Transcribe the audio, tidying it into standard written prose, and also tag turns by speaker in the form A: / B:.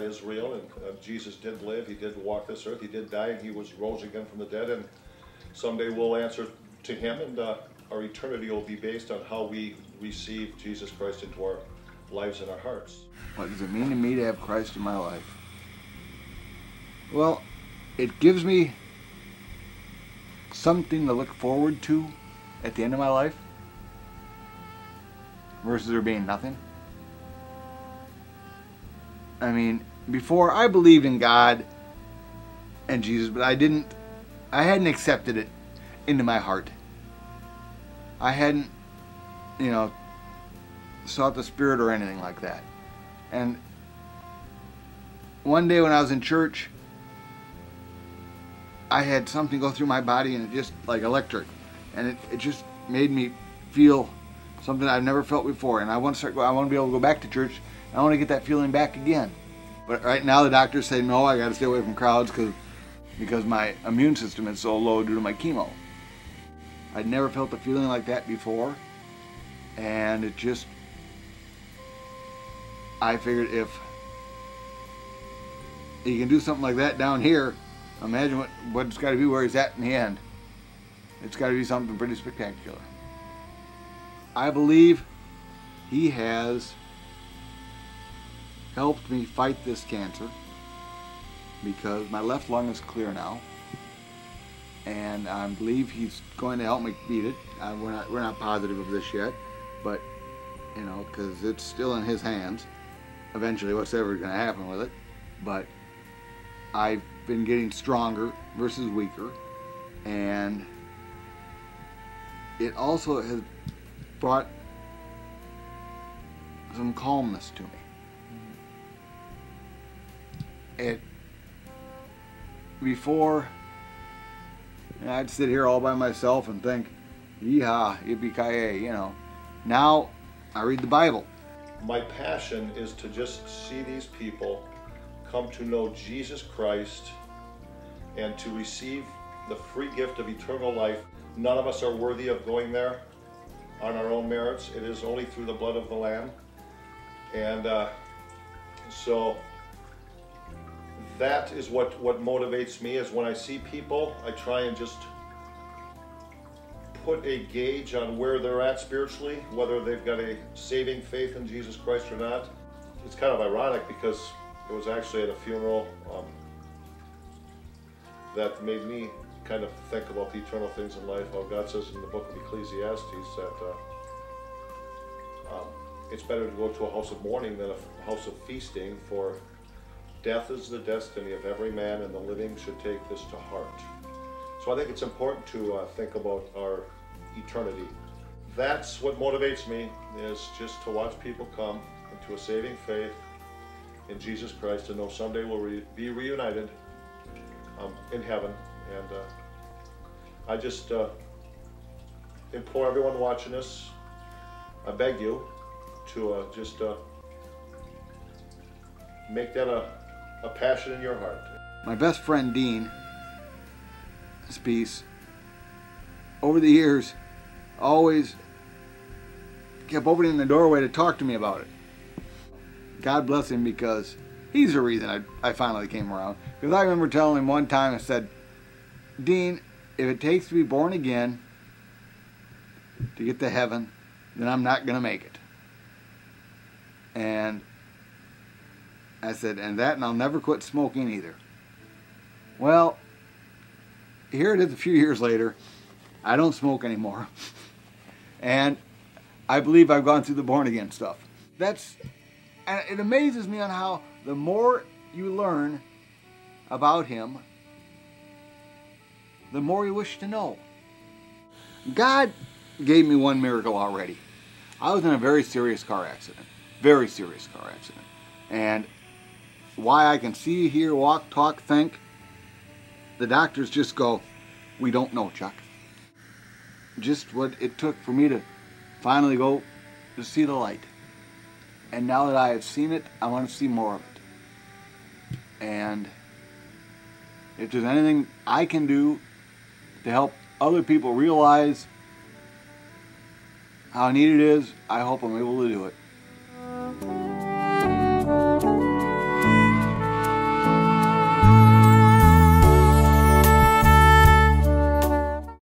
A: is real, and Jesus did live, he did walk this earth, he did die, and he was rose again from the dead, and someday we'll answer to him, and our eternity will be based on how we receive Jesus Christ into our lives and our hearts.
B: What does it mean to me to have Christ in my life? Well, it gives me something to look forward to at the end of my life versus there being nothing. I mean, before I believed in God and Jesus, but I hadn't accepted it into my heart. I hadn't, sought the Spirit or anything like that. And one day when I was in church, I had something go through my body, and it just like electric, and it just made me feel something I've never felt before. And I want to be able to go back to church. I want to get that feeling back again. But right now the doctors say no, I got to stay away from crowds because my immune system is so low due to my chemo. I'd never felt a feeling like that before, and I figured if you can do something like that down here, imagine what it's got to be where he's at in the end. It's got to be something pretty spectacular. I believe he has helped me fight this cancer because my left lung is clear now, and I believe he's going to help me beat it. We're not positive of this yet, but because it's still in his hands. Eventually, what's ever going to happen with it, but I've been getting stronger versus weaker, and it also has brought some calmness to me. Before, I'd sit here all by myself and think, yeehaw, yippee-ki-yay, Now, I read the Bible.
A: My passion is to just see these people come to know Jesus Christ and to receive the free gift of eternal life. None of us are worthy of going there on our own merits. It is only through the blood of the Lamb. And so that is what motivates me, is when I see people, I try and just put a gauge on where they're at spiritually, whether they've got a saving faith in Jesus Christ or not. It's kind of ironic because it was actually at a funeral that made me kind of think about the eternal things in life. How God says in the book of Ecclesiastes that it's better to go to a house of mourning than a house of feasting, for death is the destiny of every man, and the living should take this to heart. So I think it's important to think about our eternity. That's what motivates me, is just to watch people come into a saving faith in Jesus Christ, and know someday we'll be reunited in heaven. And I just implore everyone watching this, I beg you to just make that a passion in your heart.
B: My best friend Dean Spies, over the years, always kept opening the doorway to talk to me about it. God bless him, because he's the reason I finally came around. Because I remember telling him one time, I said, Dean, if it takes to be born again to get to heaven, then I'm not going to make it. And I said, and I'll never quit smoking either. Well, here it is a few years later. I don't smoke anymore. And I believe I've gone through the born again stuff. And it amazes me on how the more you learn about him, the more you wish to know. God gave me one miracle already. I was in a very serious car accident. Very serious car accident. And why I can see, hear, walk, talk, think, the doctors just go, we don't know, Chuck. Just what it took for me to finally go to see the light. And now that I have seen it, I want to see more of it. And if there's anything I can do to help other people realize how neat it is, I hope I'm able to do it.